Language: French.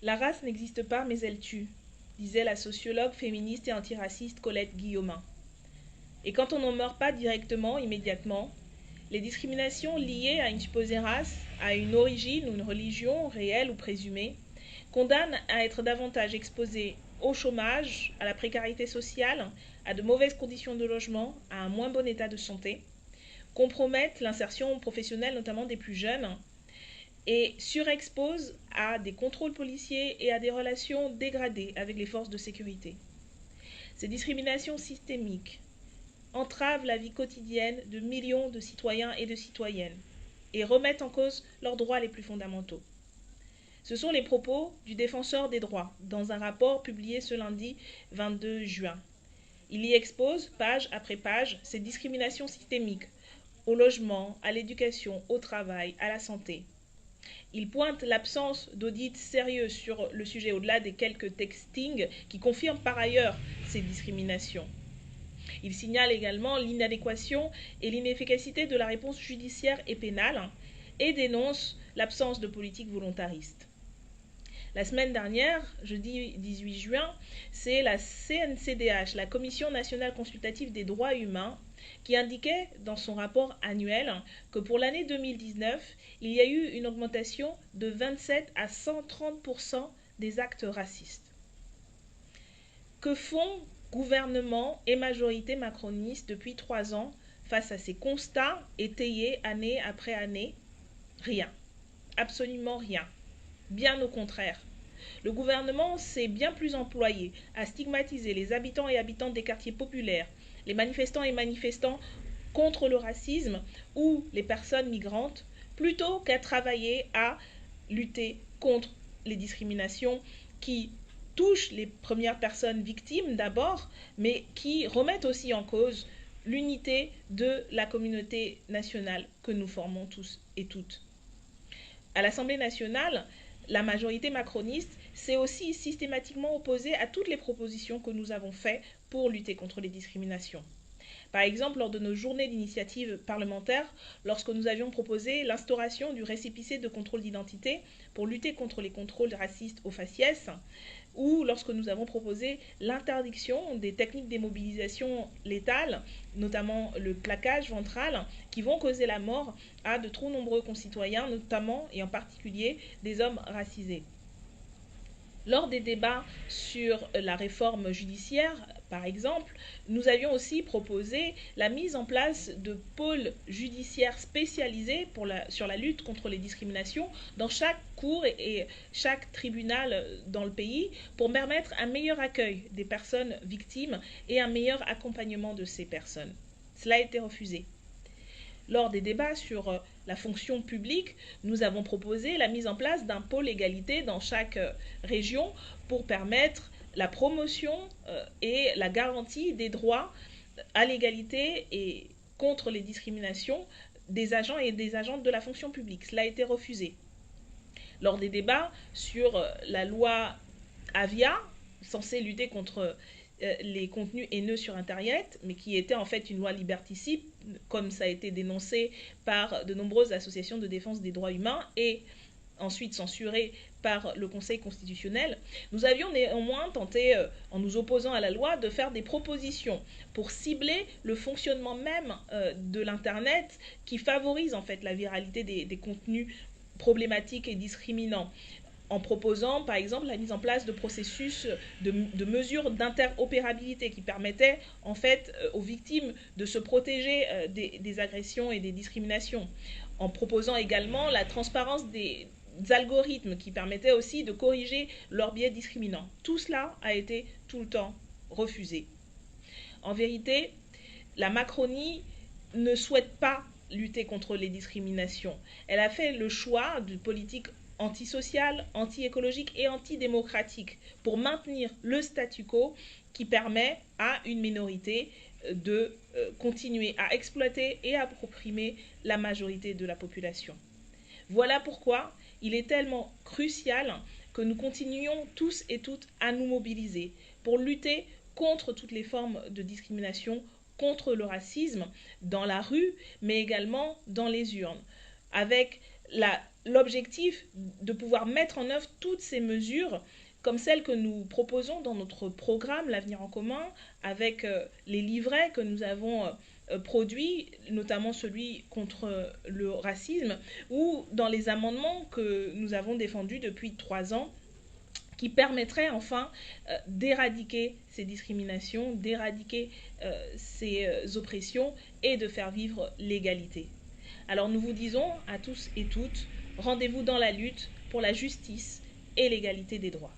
La race n'existe pas, mais elle tue, disait la sociologue féministe et antiraciste Colette Guillaumin. Et quand on n'en meurt pas directement, immédiatement, les discriminations liées à une supposée race, à une origine ou une religion, réelle ou présumée, condamnent à être davantage exposés au chômage, à la précarité sociale, à de mauvaises conditions de logement, à un moins bon état de santé, compromettent l'insertion professionnelle notamment des plus jeunes, et surexpose à des contrôles policiers et à des relations dégradées avec les forces de sécurité. Ces discriminations systémiques entravent la vie quotidienne de millions de citoyens et de citoyennes et remettent en cause leurs droits les plus fondamentaux. Ce sont les propos du défenseur des droits dans un rapport publié ce lundi 22 juin. Il y expose, page après page, ces discriminations systémiques au logement, à l'éducation, au travail, à la santé. Il pointe l'absence d'audit sérieux sur le sujet au-delà des quelques textings qui confirment par ailleurs ces discriminations. Il signale également l'inadéquation et l'inefficacité de la réponse judiciaire et pénale et dénonce l'absence de politique volontariste. La semaine dernière, jeudi 18 juin, c'est la CNCDH, la Commission nationale consultative des droits humains, qui indiquait dans son rapport annuel que pour l'année 2019, il y a eu une augmentation de 27 à 130% des actes racistes. Que font gouvernement et majorité macroniste depuis 3 ans face à ces constats étayés année après année? Rien. Absolument rien. Bien au contraire. Le gouvernement s'est bien plus employé à stigmatiser les habitants et habitantes des quartiers populaires, les manifestants et manifestants contre le racisme ou les personnes migrantes, plutôt qu'à travailler à lutter contre les discriminations qui touchent les premières personnes victimes d'abord, mais qui remettent aussi en cause l'unité de la communauté nationale que nous formons tous et toutes. À l'Assemblée nationale, la majorité macroniste s'est aussi systématiquement opposée à toutes les propositions que nous avons faites pour lutter contre les discriminations. Par exemple, lors de nos journées d'initiative parlementaire, lorsque nous avions proposé l'instauration du récépissé de contrôle d'identité pour lutter contre les contrôles racistes au faciès, ou lorsque nous avons proposé l'interdiction des techniques d'immobilisation létales, notamment le plaquage ventral, qui vont causer la mort à de trop nombreux concitoyens, notamment et en particulier des hommes racisés. Lors des débats sur la réforme judiciaire, par exemple, nous avions aussi proposé la mise en place de pôles judiciaires spécialisés sur la lutte contre les discriminations dans chaque cour et chaque tribunal dans le pays pour permettre un meilleur accueil des personnes victimes et un meilleur accompagnement de ces personnes. Cela a été refusé. Lors des débats sur la fonction publique, nous avons proposé la mise en place d'un pôle égalité dans chaque région pour permettre la promotion et la garantie des droits à l'égalité et contre les discriminations des agents et des agentes de la fonction publique. Cela a été refusé. Lors des débats sur la loi Avia, censée lutter contre les contenus haineux sur Internet, mais qui était en fait une loi liberticide, comme ça a été dénoncé par de nombreuses associations de défense des droits humains et ensuite censurée par le Conseil constitutionnel, nous avions néanmoins tenté, en nous opposant à la loi, de faire des propositions pour cibler le fonctionnement même de l'Internet qui favorise en fait la viralité des contenus problématiques et discriminants, en proposant par exemple la mise en place de processus de mesures d'interopérabilité qui permettaient en fait aux victimes de se protéger des agressions et des discriminations, en proposant également la transparence des algorithmes qui permettaient aussi de corriger leurs biais discriminants. Tout cela a été tout le temps refusé. En vérité, la Macronie ne souhaite pas lutter contre les discriminations. Elle a fait le choix d'une politique antisociale, anti-écologique et antidémocratique pour maintenir le statu quo qui permet à une minorité de continuer à exploiter et à opprimer la majorité de la population. Voilà pourquoi il est tellement crucial que nous continuions tous et toutes à nous mobiliser pour lutter contre toutes les formes de discrimination, contre le racisme dans la rue, mais également dans les urnes, avec l'objectif de pouvoir mettre en œuvre toutes ces mesures comme celles que nous proposons dans notre programme L'Avenir en commun, avec les livrets que nous avons produits, notamment celui contre le racisme, ou dans les amendements que nous avons défendus depuis 3 ans, qui permettrait enfin d'éradiquer ces discriminations, d'éradiquer ces oppressions et de faire vivre l'égalité. Alors nous vous disons à tous et toutes, rendez-vous dans la lutte pour la justice et l'égalité des droits.